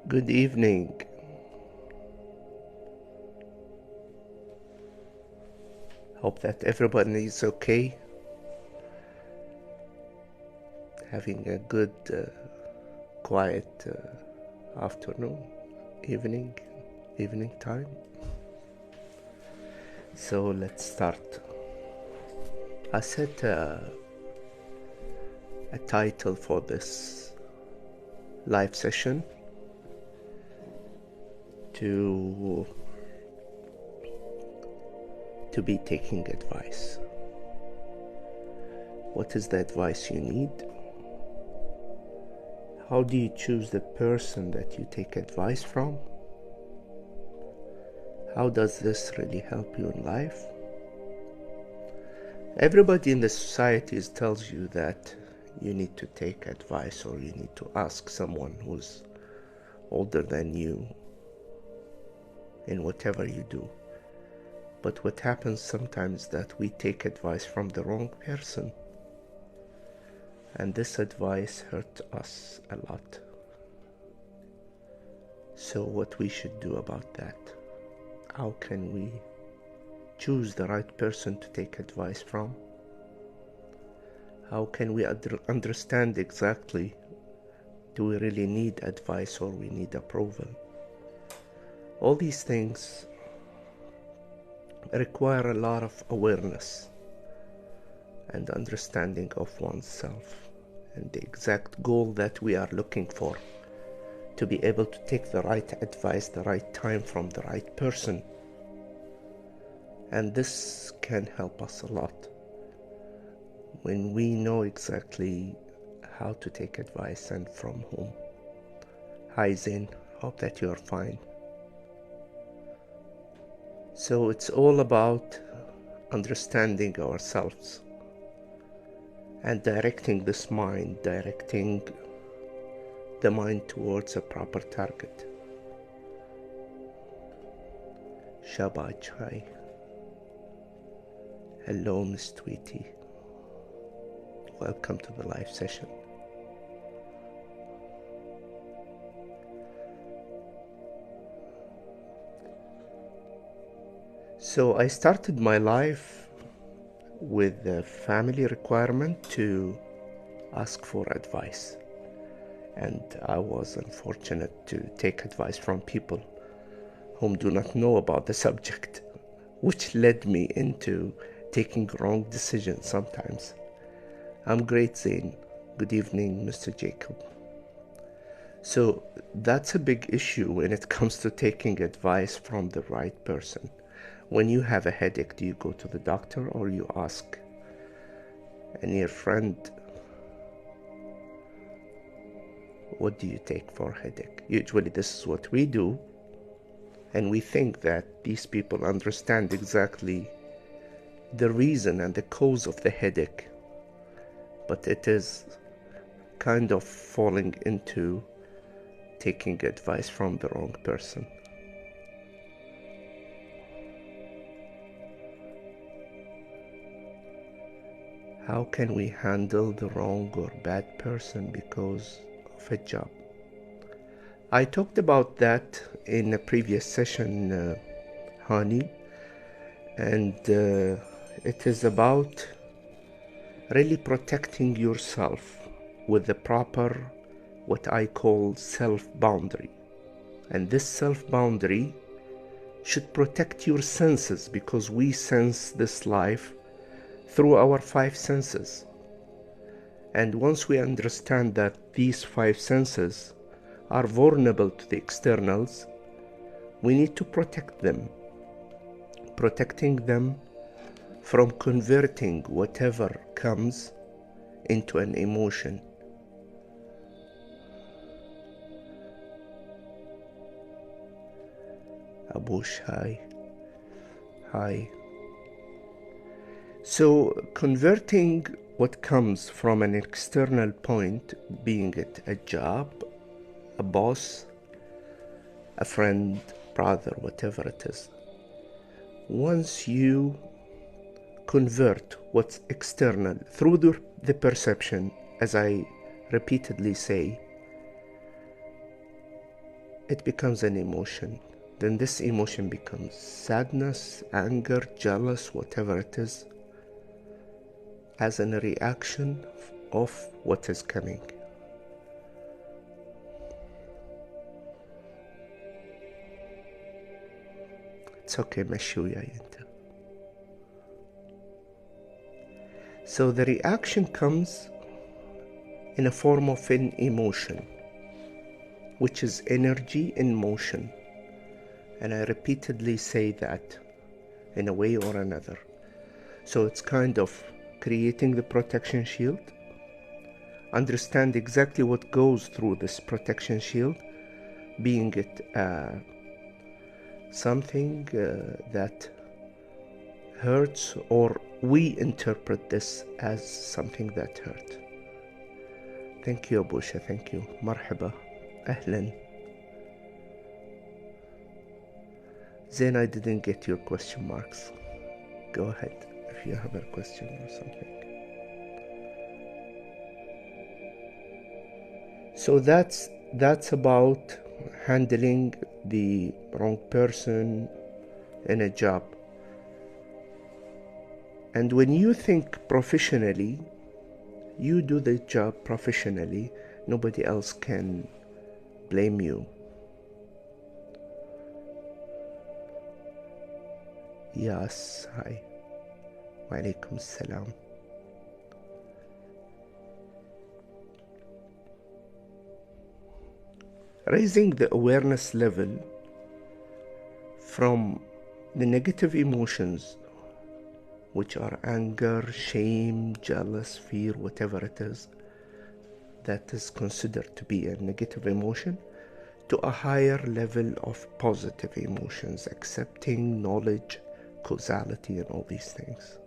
Good evening. Hope that everybody is okay, having a good, quiet afternoon, evening time. So let's start. I set a title for this live session to be taking advice. What is the advice you need? How do you choose the person that you take advice from? How does this really help you in life? Everybody in the society tells you that you need to take advice or you need to ask someone who's older than you in whatever you do. But what happens sometimes is that we take advice from the wrong person, and this advice hurt us a lot. So what we should do about that? How can we choose the right person to take advice from? How can we understand exactly, do we really need advice or we need approval? All these things require a lot of awareness and understanding of oneself and the exact goal that we are looking for to be able to take the right advice, the right time from the right person. And this can help us a lot when we know exactly how to take advice and from whom. Hi Zain, hope that you are fine. So it's all about understanding ourselves and directing the mind towards a proper target. Shabaj, hi. Hello, Miss Tweety. Welcome to the live session. So I started my life with the family requirement to ask for advice. And I was unfortunate to take advice from people whom do not know about the subject, which led me into taking wrong decisions sometimes. I'm great, Zain. Good evening, Mr. Jacob. So that's a big issue when it comes to taking advice from the right person. When you have a headache, do you go to the doctor or you ask a near friend? What do you take for a headache? Usually this is what we do, and we think that these people understand exactly the reason and the cause of the headache, but it is kind of falling into taking advice from the wrong person. How can we handle the wrong or bad person because of a job? I talked about that in a previous session, Hani, and it is about really protecting yourself with the proper, what I call self-boundary. And this self-boundary should protect your senses, because we sense this life through our 5 senses. And once we understand that these 5 senses are vulnerable to the externals, we need to protect them. Protecting them from converting whatever comes into an emotion. Abush, hi. Hi. So converting what comes from an external point, being it a job, a boss, a friend, brother, whatever it is. Once you convert what's external through the perception, as I repeatedly say, it becomes an emotion. Then this emotion becomes sadness, anger, jealous, whatever it is, as a reaction of what is coming. It's okay, مشي وياي انت. So the reaction comes in a form of an emotion, which is energy in motion. And I repeatedly say that in a way or another. So it's kind of creating the protection shield, understand exactly what goes through this protection shield, being it something that hurts, or we interpret this as something that hurt. Thank you, Abusha. Thank you. Marhaba. Ahlan. Zain, I didn't get your question marks. Go ahead if you have a question or something. So that's about handling the wrong person in a job. And when you think professionally, you do the job professionally, nobody else can blame you. Yes, hi. Wa alaikum salam. Raising the awareness level from the negative emotions, which are anger, shame, jealous, fear, whatever it is, that is considered to be a negative emotion, to a higher level of positive emotions, accepting, knowledge, causality, and all these things.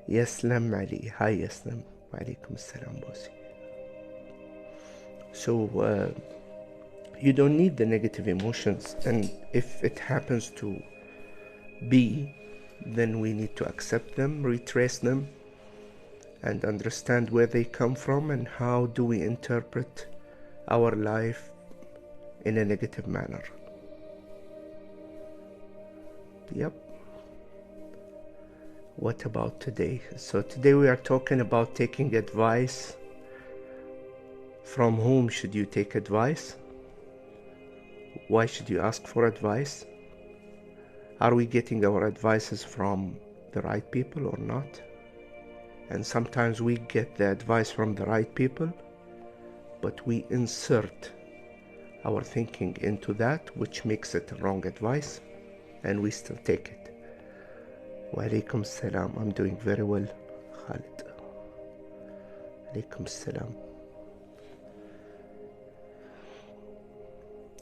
Yaslam Ali. Hi, Yaslam. Wa alaikum salam, bossy. So you don't need the negative emotions, and if it happens to be, then we need to accept them, retrace them, and understand where they come from and how do we interpret our life in a negative manner. Yep. What about today? So today we are talking about taking advice. From whom should you take advice? Why should you ask for advice? Are we getting our advices from the right people or not? And sometimes we get the advice from the right people, but we insert our thinking into that, which makes it wrong advice, and we still take it. Wa alaikum salam. I'm doing very well, Khalid. Alaikum salam.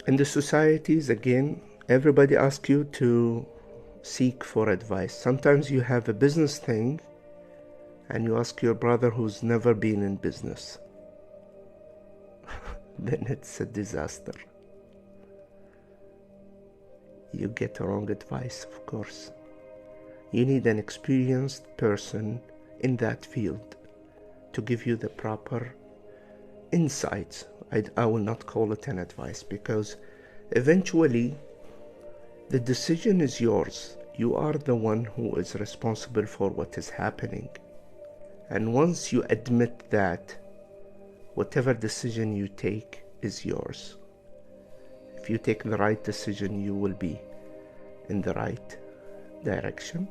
In the societies, again, everybody asks you to seek for advice. Sometimes you have a business thing and you ask your brother who's never been in business. Then it's a disaster. You get wrong advice, of course. You need an experienced person in that field to give you the proper insights. I will not call it an advice, because eventually the decision is yours. You are the one who is responsible for what is happening. And once you admit that, whatever decision you take is yours. If you take the right decision, you will be in the right direction.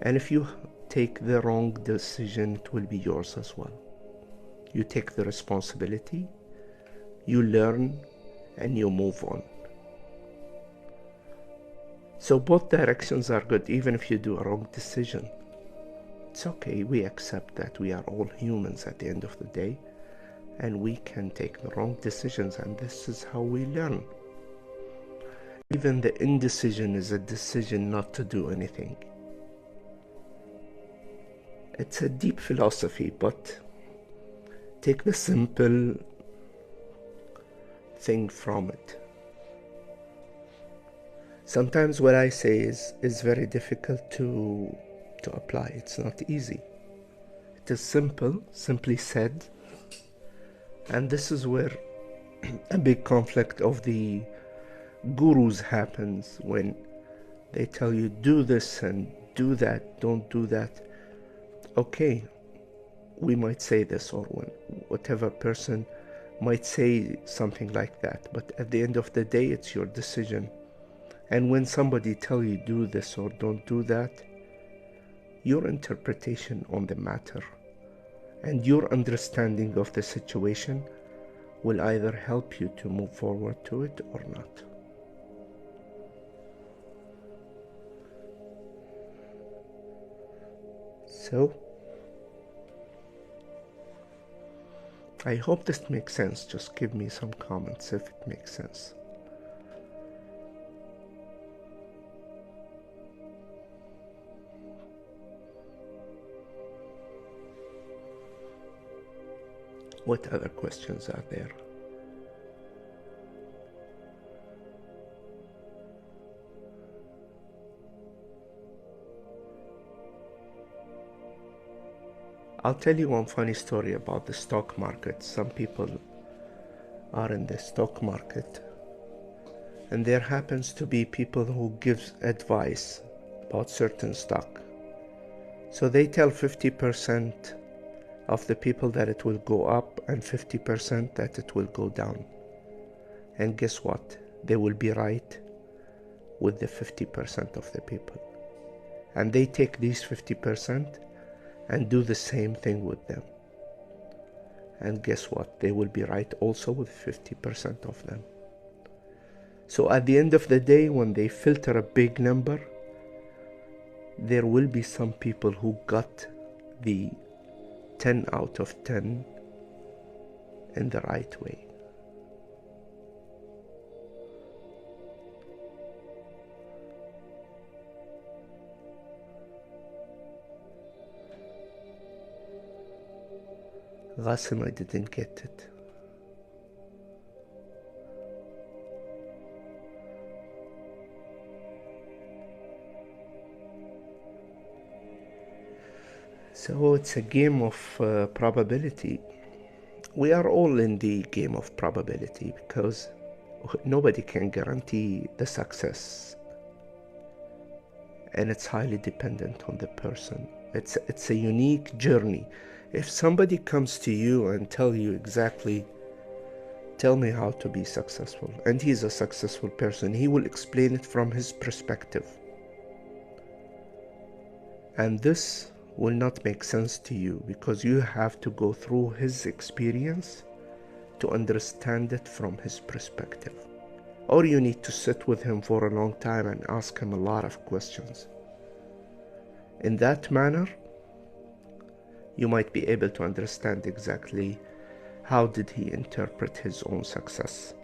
And if you take the wrong decision, it will be yours as well. You take the responsibility, you learn, and you move on. So both directions are good, even if you do a wrong decision. It's okay, we accept that we are all humans at the end of the day, and we can take the wrong decisions, and this is how we learn. Even the indecision is a decision not to do anything. It's a deep philosophy, but take the simple thing from it. Sometimes what I say is very difficult to apply. It's not easy. It is simple, simply said, and this is where A big conflict of the gurus happens when they tell you do this and do that, don't do that. Okay, we might say this, or when whatever person might say something like that, but at the end of the day it's your decision. And when somebody tell you do this or don't do that, your interpretation on the matter and your understanding of the situation will either help you to move forward to it or not. So, I hope this makes sense. Just give me some comments if it makes sense. What other questions are there? I'll tell you one funny story about the stock market. Some people are in the stock market, and there happens to be people who give advice about certain stock. So they tell 50% of the people that it will go up and 50% that it will go down. And guess what? They will be right with the 50% of the people. And they take these 50% and do the same thing with them. And guess what? They will be right also with 50% of them. So at the end of the day, when they filter a big number, there will be some people who got the 10 out of 10 in the right way. Qasim, I didn't get it. So it's a game of probability. We are all in the game of probability because nobody can guarantee the success, and it's highly dependent on the person. It's a unique journey. If somebody comes to you and tell you exactly, tell me how to be successful, and he's a successful person, he will explain it from his perspective. And this will not make sense to you because you have to go through his experience to understand it from his perspective. Or you need to sit with him for a long time and ask him a lot of questions. In that manner, you might be able to understand exactly how did he interpret his own success.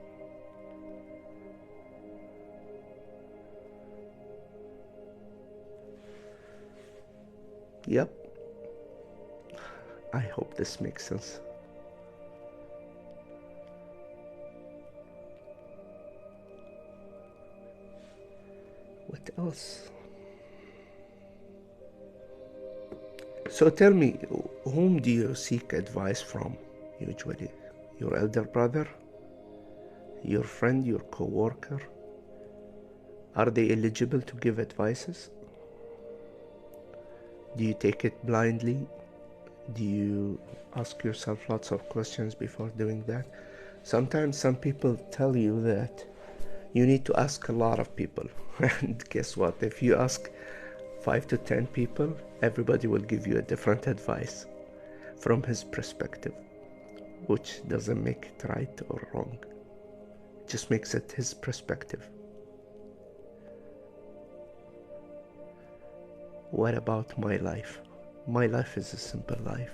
Yep. I hope this makes sense. What else? So tell me, whom do you seek advice from usually? Your elder brother? Your friend? Your co-worker? Are they eligible to give advices? Do you take it blindly? Do you ask yourself lots of questions before doing that? Sometimes some people tell you that you need to ask a lot of people. And guess what? If you ask 5 to 10 people, everybody will give you a different advice from his perspective, which doesn't make it right or wrong. It just makes it his perspective. What about my life? My life is a simple life.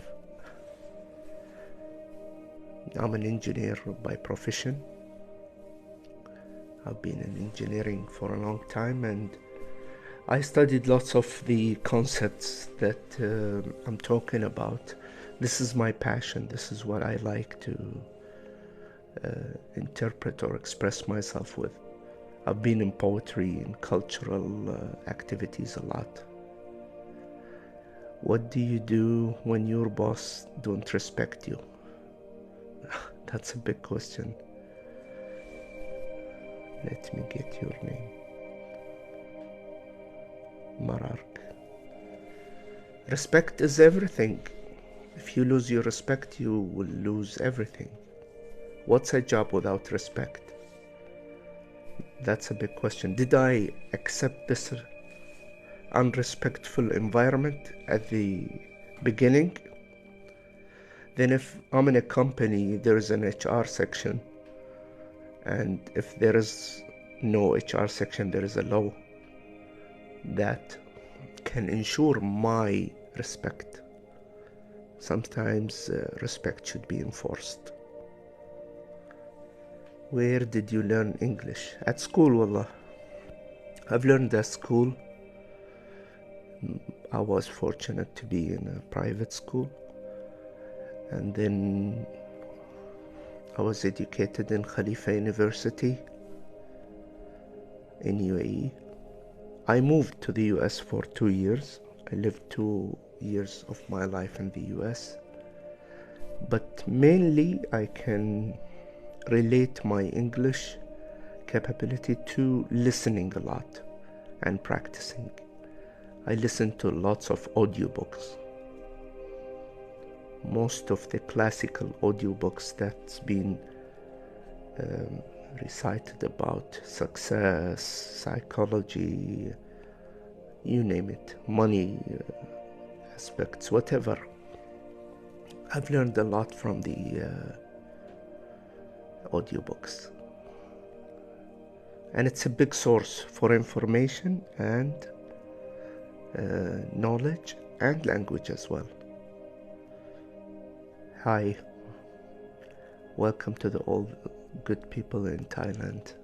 I'm an engineer by profession. I've been in engineering for a long time, and I studied lots of the concepts that I'm talking about. This is my passion. This is what I like to interpret or express myself with. I've been in poetry and cultural activities a lot. What do you do when your boss don't respect you? That's a big question. Let me get your name. Marark. Respect is everything. If you lose your respect, you will lose everything. What's a job without respect? That's a big question. Did I accept this unrespectful environment at the beginning? Then if I'm in a company, there is an HR section, and if there is no HR section, there is a law that can ensure my respect. Sometimes respect should be enforced. Where did you learn English? At school, wallah. I've learned at school. I was fortunate to be in a private school, and then I was educated in Khalifa University in UAE. I moved to the US for 2 years. I lived 2 years of my life in the US, but mainly I can relate my English capability to listening a lot and practicing. I listen to lots of audiobooks. Most of the classical audiobooks that's been recited about success, psychology, you name it, money aspects, whatever. I've learned a lot from the audiobooks, and it's a big source for information and knowledge and language as well. Hi, welcome to the all good people in Thailand.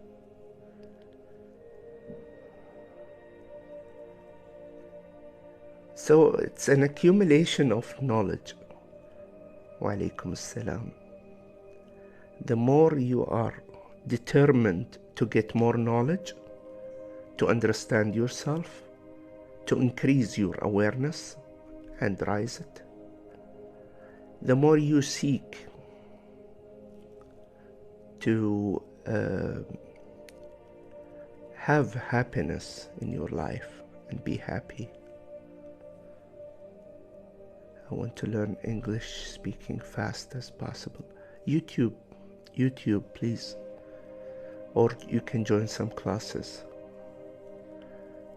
So it's an accumulation of knowledge. Wa alaikum assalam. The more you are determined to get more knowledge, to understand yourself, to increase your awareness and rise it, the more you seek to have happiness in your life and be happy. I want to learn English speaking fast as possible. YouTube, please. Or you can join some classes.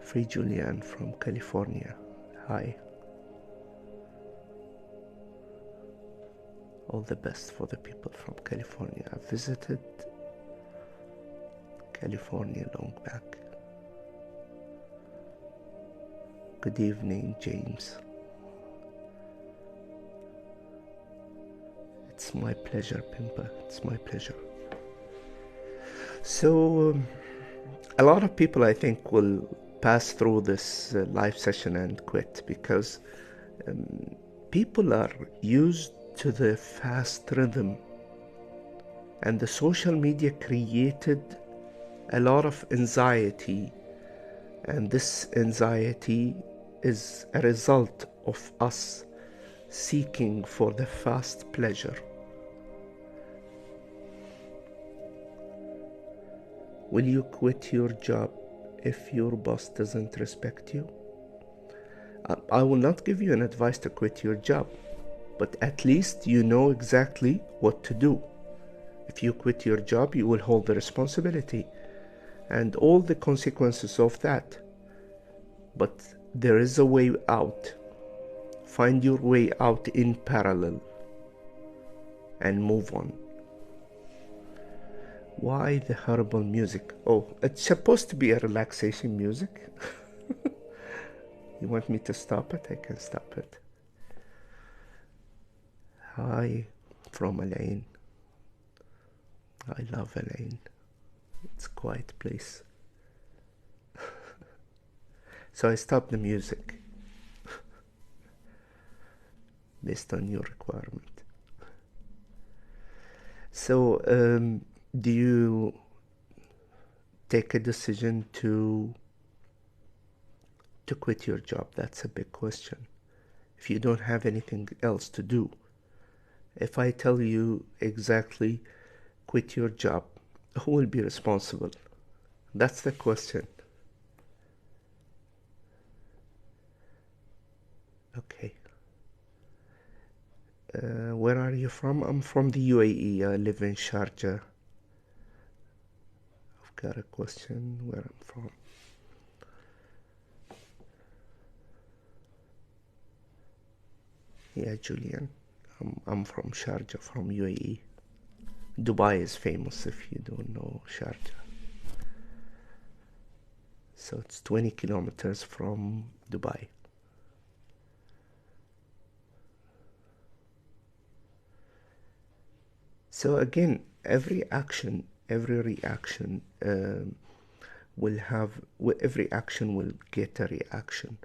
Free Julian from California. Hi. All the best for the people from California. I visited California long back. Good evening, James. It's my pleasure, Pimpa. It's my pleasure. So, a lot of people, I think, will pass through this live session and quit because people are used to the fast rhythm, and the social media created a lot of anxiety, and this anxiety is a result of us seeking for the fast pleasure. Will you quit your job if your boss doesn't respect you? I will not give you an advice to quit your job, but at least you know exactly what to do. If you quit your job, you will hold the responsibility and all the consequences of that. But there is a way out. Find your way out in parallel and move on. Why the horrible music? Oh, it's supposed to be a relaxation music. You want me to stop it? I can stop it. Hi from Al-Ain. I love Al-Ain. It's a quiet place. So I stopped the music based on your requirement. So do you take a decision to quit your job? That's a big question. If you don't have anything else to do, if I tell you exactly quit your job, who will be responsible? That's the question. Okay. Where are you from? I'm from the UAE. I live in Sharjah. I've got a question where I'm from. Yeah, Julian. I'm from Sharjah, from UAE. Dubai is famous if you don't know Sharjah. So it's 20 kilometers from Dubai. So again, every action, every reaction every action will get a reaction.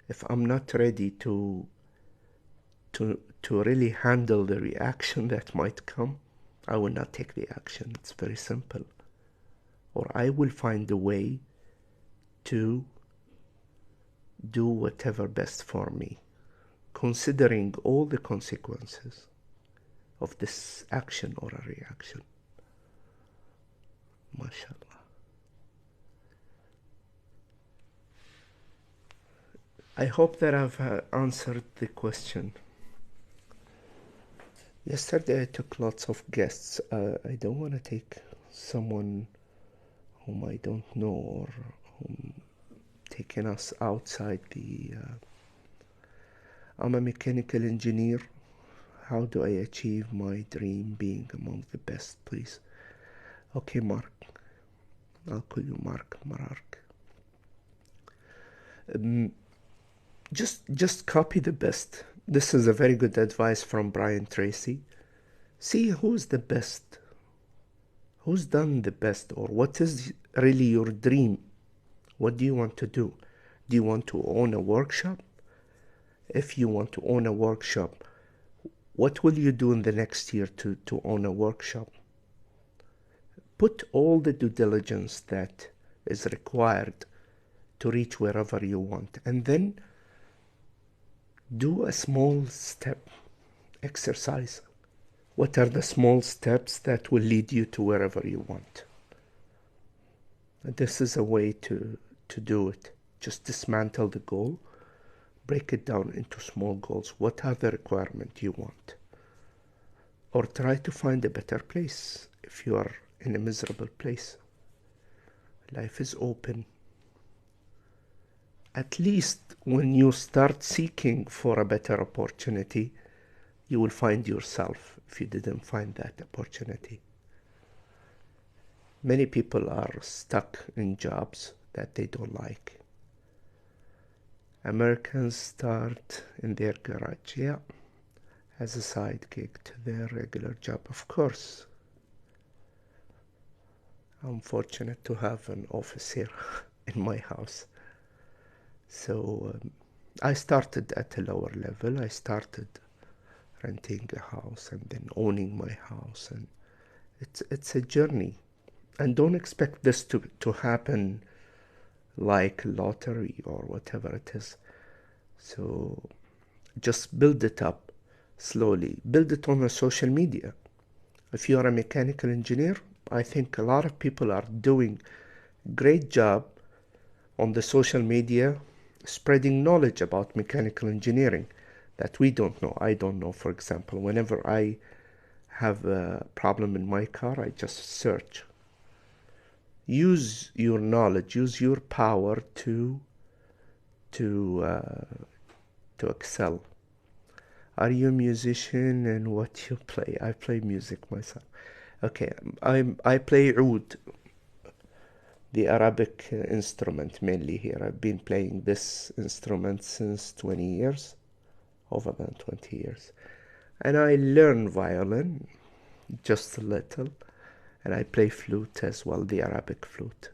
If I'm not ready to really handle the reaction that might come, I will not take the action. It's very simple. Or I will find a way to do whatever best for me, considering all the consequences of this action or a reaction. MashaAllah. I hope that I've answered the question. Yesterday I took lots of guests. I don't want to take someone whom I don't know or whom taking us outside the... I'm a mechanical engineer. How do I achieve my dream being among the best, please? Okay, Mark. I'll call you Mark, Marark. Just copy the best. This is a very good advice from Brian Tracy. See who's the best. Who's done the best, or what is really your dream? What do you want to do? Do you want to own a workshop? If you want to own a workshop, what will you do in the next year to own a workshop? Put all the due diligence that is required to reach wherever you want, and then do a small step exercise. What are the small steps that will lead you to wherever you want? This is a way to do it. Just dismantle the goal, break it down into small goals. What are the requirements you want? Or try to find a better place if you are in a miserable place. Life is open. At least when you start seeking for a better opportunity, you will find yourself if you didn't find that opportunity. Many people are stuck in jobs that they don't like. Americans start in their garage, yeah, as a side gig to their regular job, of course. I'm fortunate to have an office here in my house. So I started at a lower level. I started renting a house and then owning my house, and it's a journey. And don't expect this to happen like lottery or whatever it is. So just build it up slowly. Build it on a social media. If you are a mechanical engineer, I think a lot of people are doing great job on the social media, spreading knowledge about mechanical engineering that we don't know. I don't know, for example. Whenever I have a problem in my car, I just search. Use your knowledge, use your power to excel. Are you a musician, and what you play? I play music myself. Okay, I play oud, the Arabic instrument mainly here. I've been playing this instrument since 20 years, over than 20 years. And I learn violin, just a little, and I play flute as well, the Arabic flute.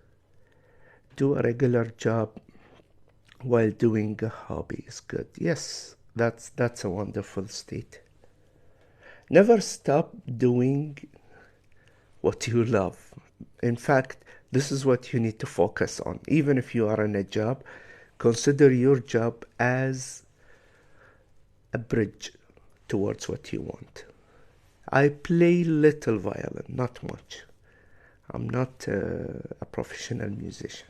Do a regular job while doing a hobby is good. Yes, that's a wonderful state. Never stop doing what you love. In fact, this is what you need to focus on. Even if you are in a job, consider your job as a bridge towards what you want. I play little violin, not much. I'm not a professional musician.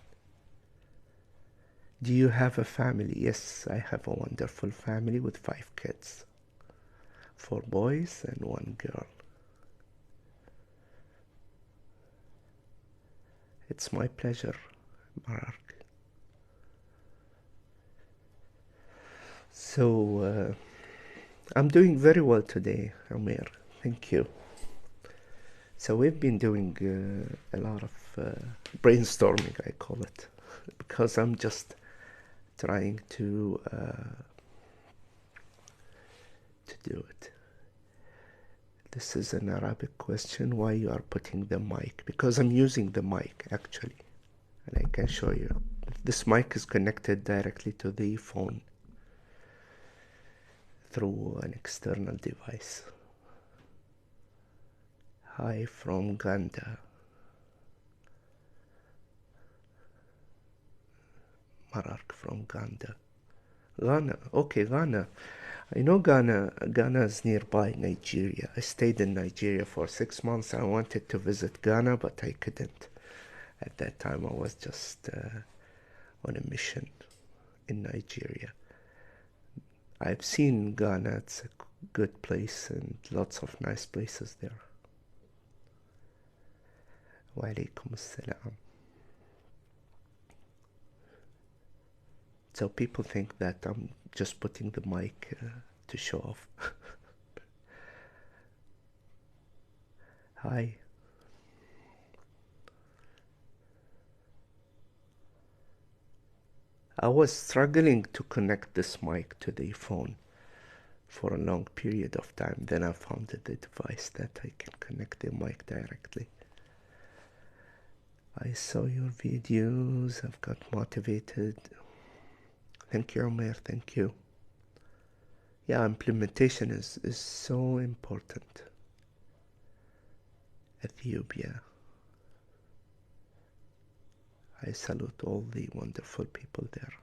Do you have a family? Yes, I have a wonderful family with 5 kids, 4 boys and 1 girl. It's my pleasure, Mark. So, I'm doing very well today, Amir. Thank you. So we've been doing a lot of brainstorming, I call it, because I'm just trying to do it. This is an Arabic question. Why you are putting the mic? Because I'm using the mic actually, and I can show you. This mic is connected directly to the phone through an external device. Hi from Uganda. Marak from Uganda. Ghana. Okay, Ghana. I know Ghana. Ghana is nearby Nigeria. I stayed in Nigeria for 6 months. I wanted to visit Ghana, but I couldn't. At that time, I was just on a mission in Nigeria. I've seen Ghana. It's a good place and lots of nice places there. Wa alaikum assalam. So people think that I'm just putting the mic to show off. Hi. I was struggling to connect this mic to the phone for a long period of time. Then I found the device that I can connect the mic directly. I saw your videos. I've got motivated. Thank you, Omer. Thank you. Yeah, implementation is so important. Ethiopia. I salute all the wonderful people there.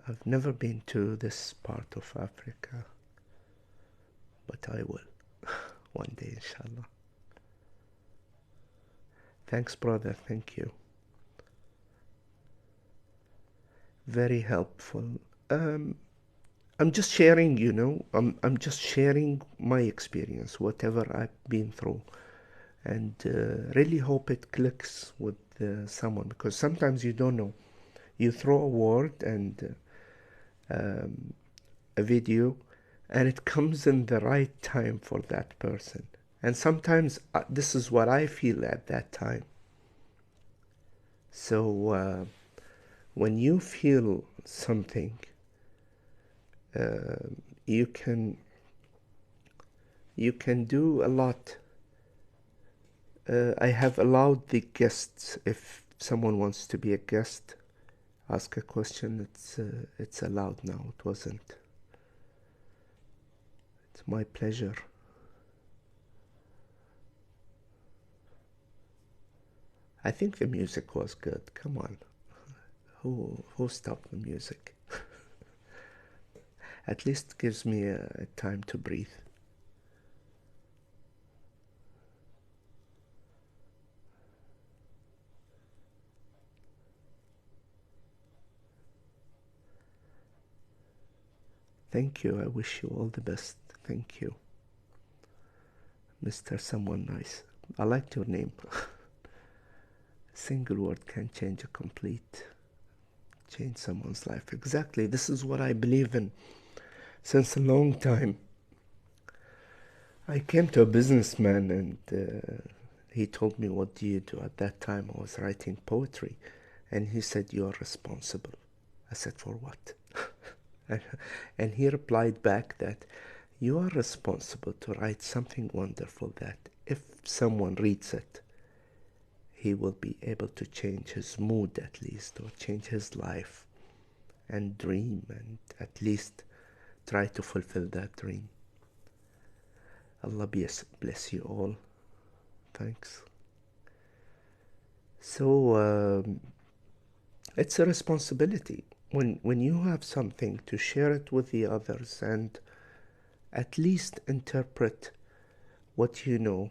I've never been to this part of Africa, but I will one day, inshallah. Thanks, brother. Thank you. Very helpful. I'm just sharing, I'm just sharing my experience, whatever I've been through, and really hope it clicks with someone, because sometimes you don't know. You throw a word and a video, and it comes in the right time for that person. And sometimes this is what I feel at that time. So when you feel something, you can do a lot. I have allowed the guests, if someone wants to be a guest, ask a question. It's allowed now. It wasn't. It's my pleasure. I think the music was good. Come on. Who stopped the music? At least gives me a time to breathe. Thank you. I wish you all the best. Thank you. Mr. Someone Nice. I liked your name. A single word can change someone's life. Exactly. This is what I believe in since a long time. I came to a businessman and he told me, what do you do? At that time I was writing poetry, and he said, you are responsible. I said, for what? And he replied back that you are responsible to write something wonderful that if someone reads it, he will be able to change his mood at least, or change his life and dream, and at least try to fulfill that dream. Allah bless you all. Thanks. So it's a responsibility when you have something to share it with the others and at least interpret what you know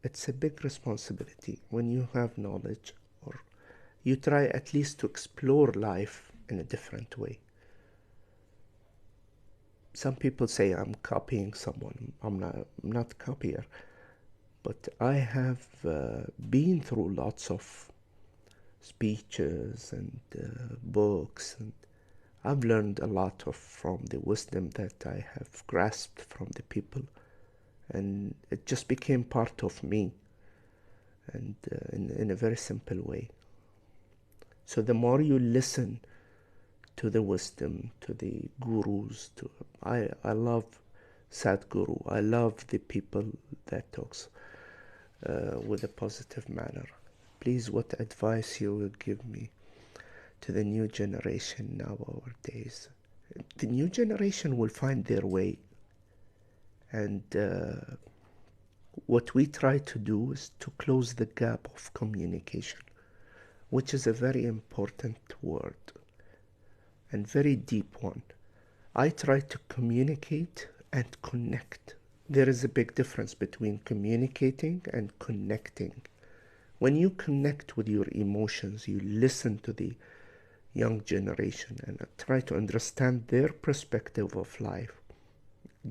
It's a big responsibility when you have knowledge, or you try at least to explore life in a different way. Some people say I'm copying someone. I'm not a copier, but I have been through lots of speeches and books, and I've learned a lot from the wisdom that I have grasped from the people, and it just became part of me, and in a very simple way. So the more you listen to the wisdom, to the gurus, I love Sadhguru. I love the people that talks with a positive manner. Please, what advice you will give me to the new generation nowadays? The new generation will find their way, and what we try to do is to close the gap of communication, which is a very important word and very deep one. I try to communicate and connect. There is a big difference between communicating and connecting. When you connect with your emotions, you listen to the young generation and try to understand their perspective of life.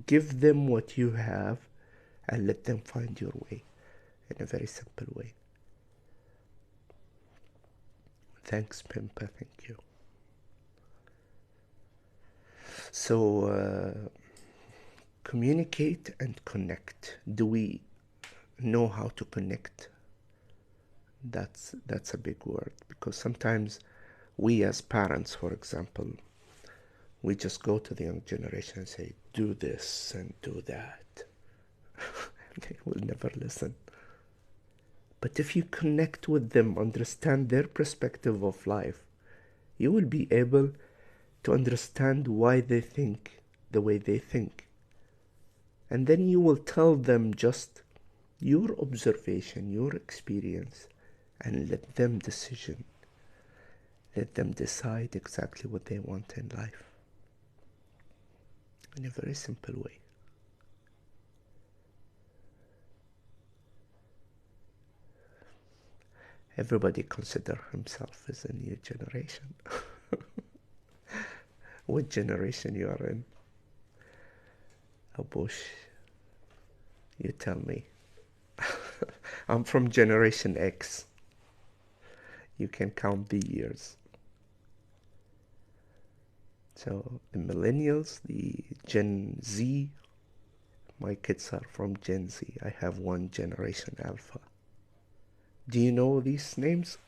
Give them what you have and let them find your way in a very simple way. Thanks, Pimpa. Thank you. So, communicate and connect. Do we know how to connect? That's a big word, because sometimes we as parents, for example, we just go to the young generation and say, do this and do that. They will never listen. But if you connect with them, understand their perspective of life, you will be able to understand why they think the way they think. And then you will tell them just your observation, your experience, and let them decision. Let them decide exactly what they want in life. In a very simple way. Everybody consider himself as a new generation. What generation you are in? Abush, you tell me. I'm from Generation X. You can count the years. So the millennials, the Gen Z, my kids are from Gen Z. I have one Generation Alpha. Do you know these names?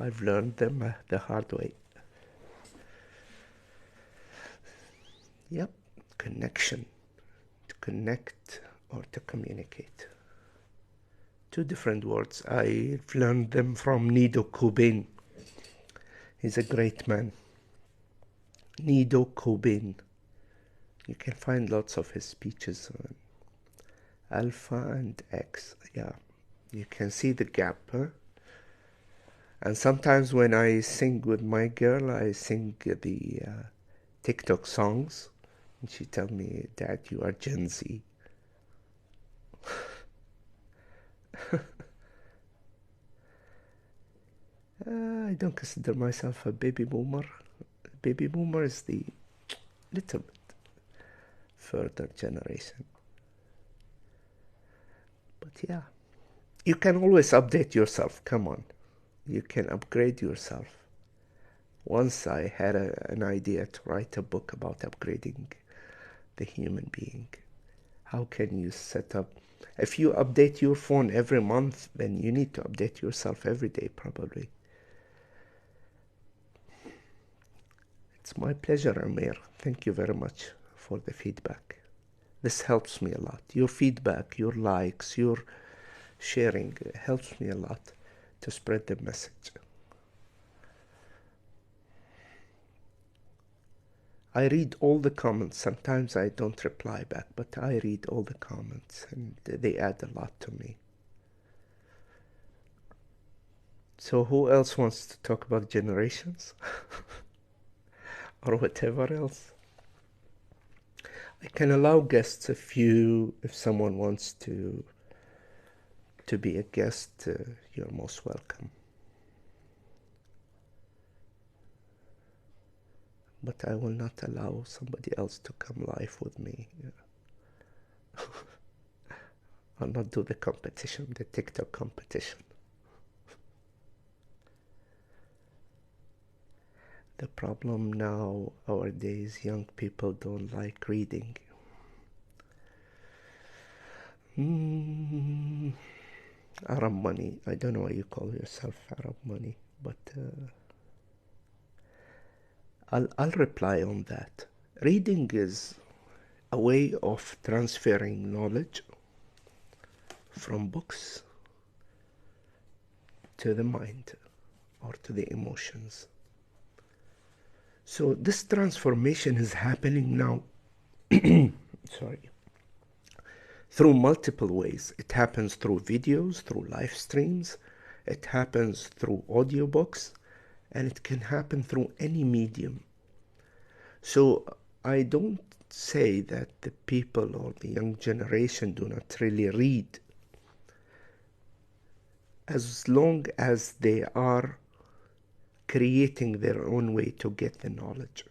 I've learned them the hard way. Yep, connection. To connect or to communicate. Two different words. I've learned them from Nido Cobain. He's a great man. Nido Cobain. You can find lots of his speeches on Alpha and X. Yeah, you can see the gap, huh? And sometimes when I sing with my girl, I sing the TikTok songs, and she tell me, Dad, you are Gen Z. I don't consider myself a baby boomer. Baby boomer is the little bit further generation. But yeah, you can always update yourself. Come on, you can upgrade yourself. Once I had an idea to write a book about upgrading the human being. How can you set up? If you update your phone every month, then you need to update yourself every day, probably. It's my pleasure, Amir. Thank you very much for the feedback. This helps me a lot. Your feedback, your likes, your sharing helps me a lot to spread the message. I read all the comments. Sometimes I don't reply back, but I read all the comments, and they add a lot to me. So who else wants to talk about generations? Or whatever else? I can allow guests if someone wants to to be a guest, you're most welcome. But I will not allow somebody else to come live with me. I'll not do the competition, the TikTok competition. The problem now, nowadays, young people don't like reading. Arab money. I don't know why you call yourself Arab money, but I'll reply on that. Reading is a way of transferring knowledge from books to the mind or to the emotions. So this transformation is happening now sorry, through multiple ways. It happens through videos, through live streams, it happens through audiobooks, and it can happen through any medium. So I don't say that the people or the young generation do not really read, as long as they are creating their own way to get the knowledge,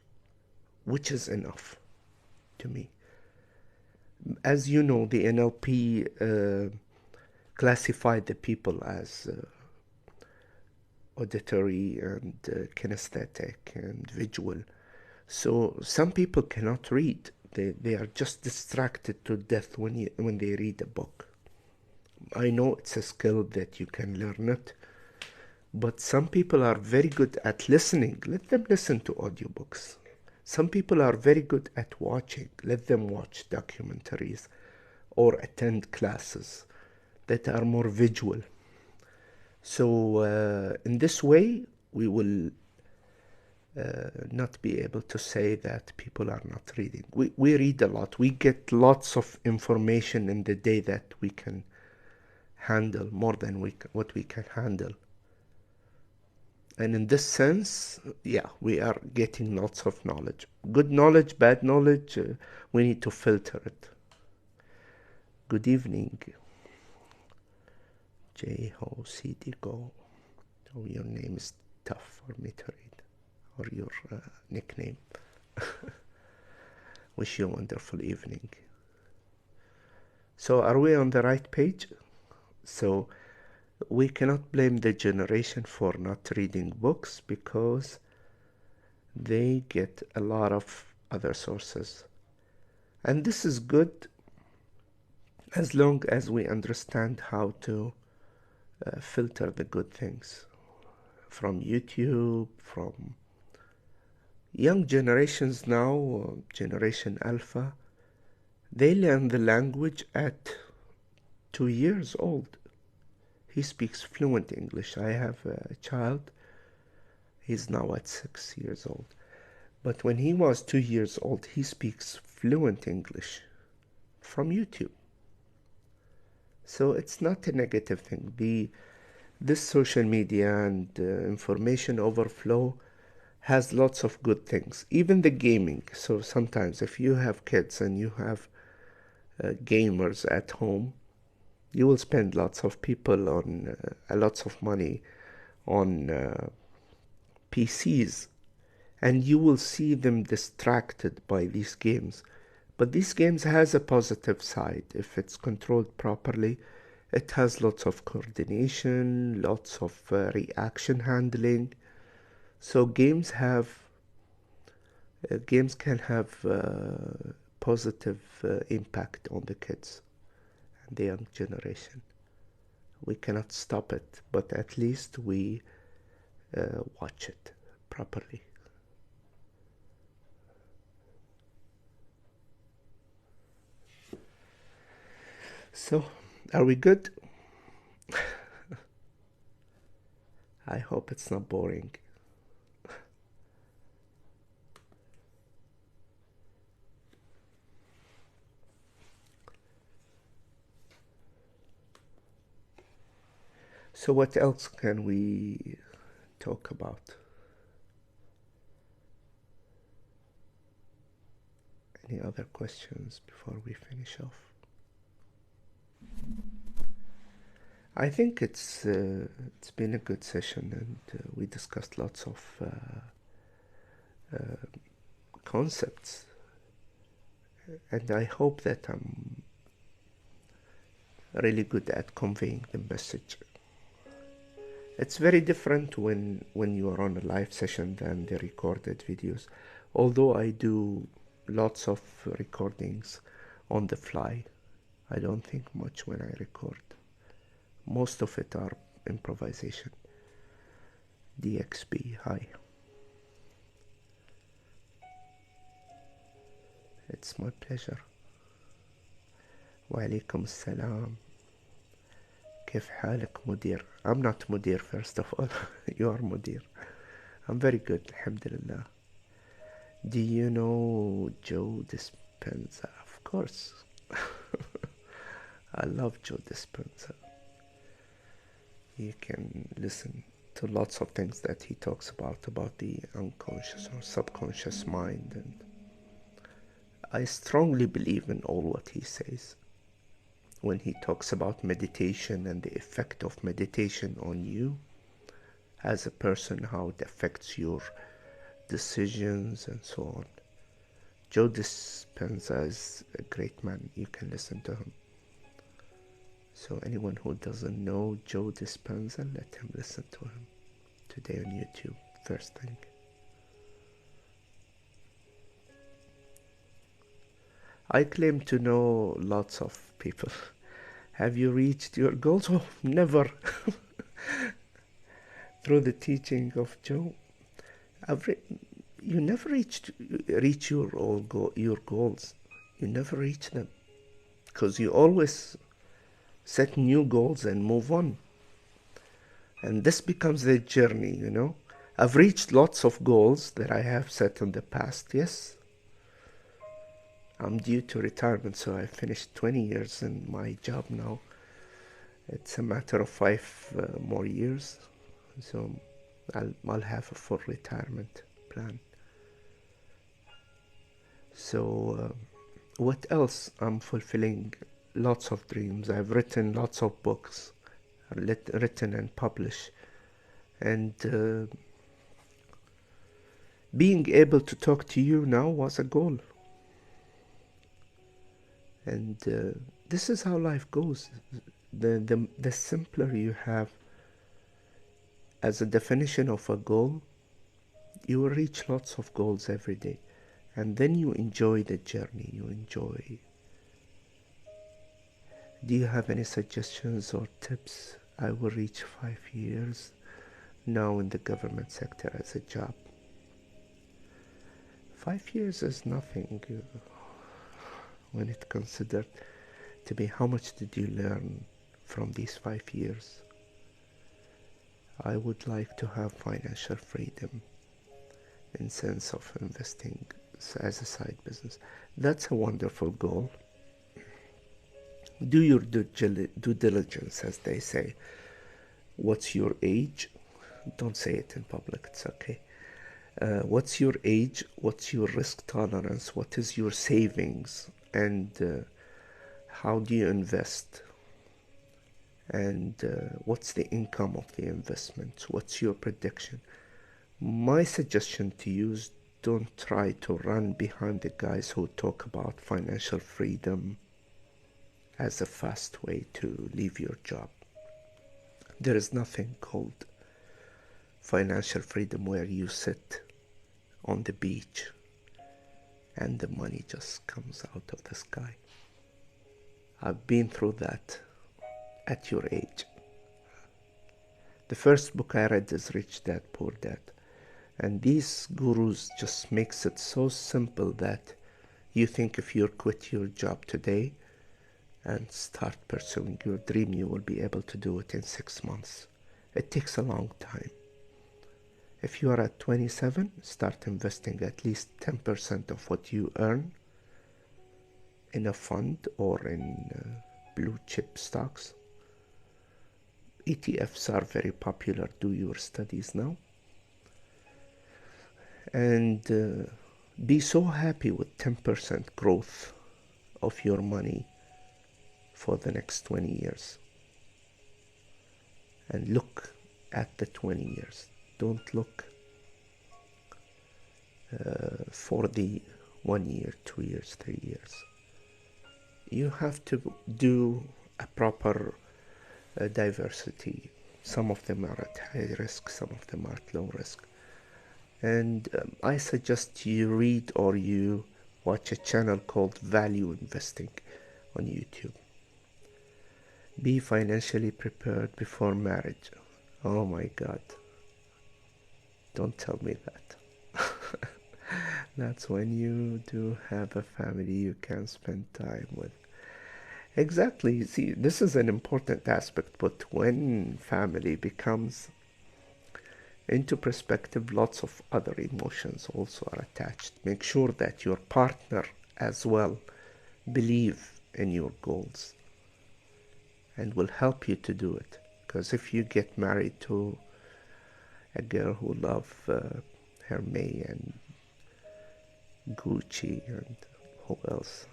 which is enough to me. As you know, the NLP classified the people as auditory and kinesthetic and visual. So some people cannot read. They are just distracted to death when they read a book. I know it's a skill that you can learn it, but some people are very good at listening. Let them listen to audiobooks. Some people are very good at watching. Let them watch documentaries or attend classes that are more visual. So in this way, we will not be able to say that people are not reading. We read a lot. We get lots of information in the day that we can handle, more than what we can handle. And in this sense, yeah, we are getting lots of knowledge. Good knowledge, bad knowledge, we need to filter it. Good evening. J-Ho C-D Go. Oh, your name is tough for me to read. Or your nickname. Wish you a wonderful evening. So are we on the right page? So we cannot blame the generation for not reading books because they get a lot of other sources. And this is good as long as we understand how to filter the good things from YouTube, from young generations now, Generation Alpha. They learn the language at 2 years old. He speaks fluent English. I have a child. He's now at 6 years old. But when he was 2 years old, he speaks fluent English from YouTube. So it's not a negative thing. This social media and information overflow has lots of good things. Even the gaming. So sometimes if you have kids and you have gamers at home, you will spend lots of money on PCs, and you will see them distracted by these games. But these games has a positive side. If it's controlled properly, it has lots of coordination, lots of reaction handling. So games can have positive impact on the kids and the young generation. We cannot stop it, but at least we watch it properly. So, are we good? I hope it's not boring. So what else can we talk about? Any other questions before we finish off? I think it's been a good session, and we discussed lots of concepts, and I hope that I'm really good at conveying the message. It's very different when you are on a live session than the recorded videos. Although I do lots of recordings on the fly, I don't think much when I record. Most of it are improvisation. DXB, hi. It's my pleasure. وعليكم السلام. كيف حالك مدير? I'm not مدير first of all. You are مدير. I'm very good, alhamdulillah. Do you know Joe Dispenza? Of course. I love Joe Dispenza. You can listen to lots of things that he talks about the unconscious or subconscious mind, and I strongly believe in all what he says. When he talks about meditation and the effect of meditation on you as a person, how it affects your decisions and so on. Joe Dispenza is a great man. You can listen to him. So anyone who doesn't know Joe Dispenza, let him listen to him today on YouTube, first thing. I claim to know lots of people. Have you reached your goals? Oh, never. Through the teaching of Joe, you never reach your goals. You never reach them because you always set new goals and move on. And this becomes the journey, you know. I've reached lots of goals that I have set in the past, yes. I'm due to retirement, so I finished 20 years in my job now. It's a matter of 5 more years, so I'll have a full retirement plan. So what else? I'm fulfilling lots of dreams. I've written lots of books, written and published, and being able to talk to you now was a goal. And this is how life goes. The simpler you have as a definition of a goal, you will reach lots of goals every day, and then you enjoy the journey. You enjoy. Do you have any suggestions or tips? I will reach 5 years now in the government sector as a job. 5 years is nothing when it considered to be how much did you learn from these 5 years. I would like to have financial freedom in sense of investing as a side business. That's a wonderful goal. Do your due diligence, as they say. What's your age? Don't say it in public, it's okay. What's your age? What's your risk tolerance? What is your savings? And how do you invest? And what's the income of the investment? What's your prediction? My suggestion to you is don't try to run behind the guys who talk about financial freedom as a fast way to leave your job. There is nothing called financial freedom where you sit on the beach and the money just comes out of the sky. I've been through that at your age. The first book I read is Rich Dad, Poor Dad. And these gurus just makes it so simple that you think if you quit your job today and start pursuing your dream, you will be able to do it in 6 months. It takes a long time. If you are at 27, start investing at least 10% of what you earn in a fund or in blue chip stocks. ETFs are very popular. Do your studies now. And be so happy with 10% growth of your money for the next 20 years. and look at the 20 years. Don't look for the 1 year, 2 years, 3 years. You have to do a proper diversity. Some of them are at high risk, some of them are at low risk. And I suggest you read or you watch a channel called Value Investing on YouTube. Be financially prepared before marriage. Oh my God. Don't tell me that. That's when you do have a family you can spend time with. Exactly. See, this is an important aspect, but when family becomes into perspective, lots of other emotions also are attached. Make sure that your partner as well believe in your goals and will help you to do it. Because if you get married to a girl who loves Hermes and Gucci and who else,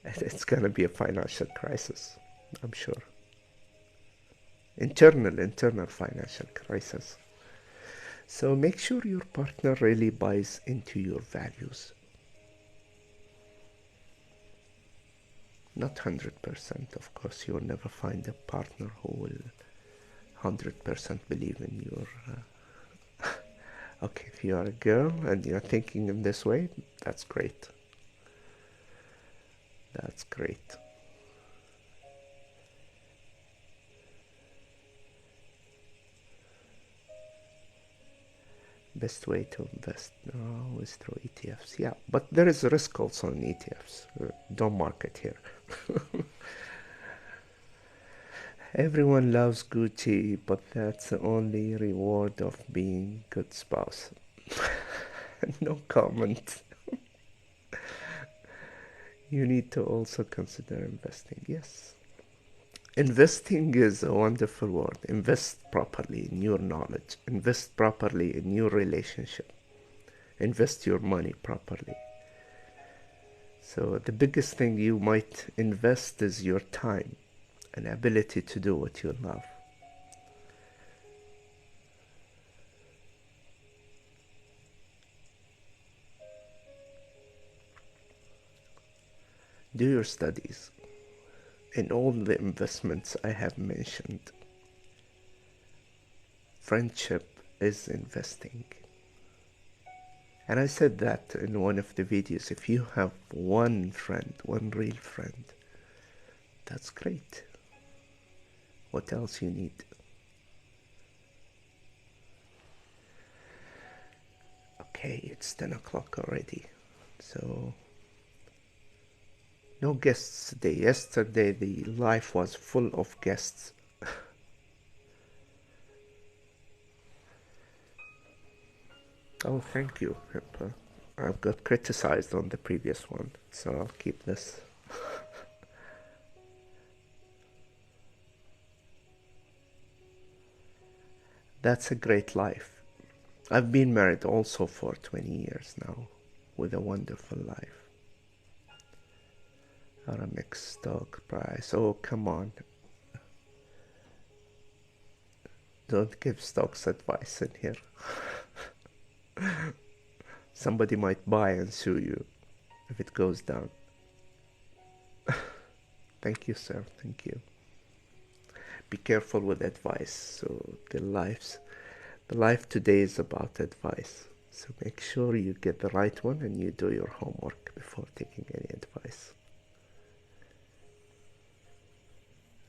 it's gonna be a financial crisis, I'm sure. Internal financial crisis. So make sure your partner really buys into your values. Not 100%, of course. You'll never find a partner who will 100% believe in your okay, if you are a girl and you're thinking in this way, that's great. That's great. Best way to invest now is through ETFs. Yeah, but there is a risk also in ETFs. Don't market here. Everyone loves Gucci, but that's the only reward of being good spouse. No comment. You need to also consider investing. Yes. Investing is a wonderful word. Invest properly in your knowledge. Invest properly in your relationship. Invest your money properly. So the biggest thing you might invest is your time and ability to do what you love. Do your studies. In all the investments I have mentioned, friendship is investing. And I said that in one of the videos. If you have one friend, one real friend, that's great. What else you need? Okay, it's 10 o'clock already. So, no guests today. Yesterday the life was full of guests. Oh, thank you, Pippa. I've got criticized on the previous one, so I'll keep this. That's a great life. I've been married also for 20 years now, with a wonderful life. Aramex stock price. Oh, come on. Don't give stocks advice in here. Somebody might buy and sue you if it goes down. Thank you, sir. Thank you. Be careful with advice. So the life today is about advice. So make sure you get the right one and you do your homework before taking any advice.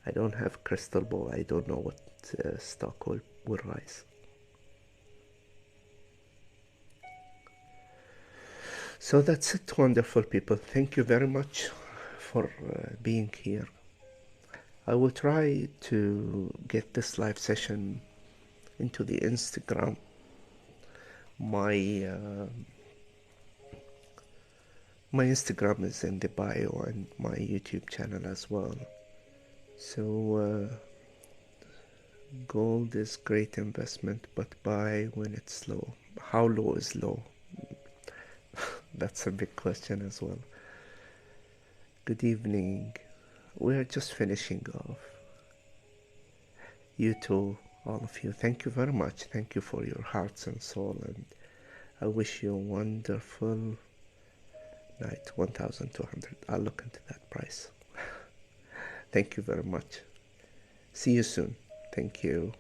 I don't have crystal ball. I don't know what stock will rise. So that's it, wonderful people. Thank you very much for being here. I will try to get this live session into the Instagram. My Instagram is in the bio and my YouTube channel as well. So gold is great investment, but buy when it's low. How low is low? That's a big question as well. Good evening. We're just finishing off. You too, all of you. Thank you very much. Thank you for your hearts and soul, and I wish you a wonderful night. 1,200. I'll look into that price. Thank you very much. See you soon. Thank you.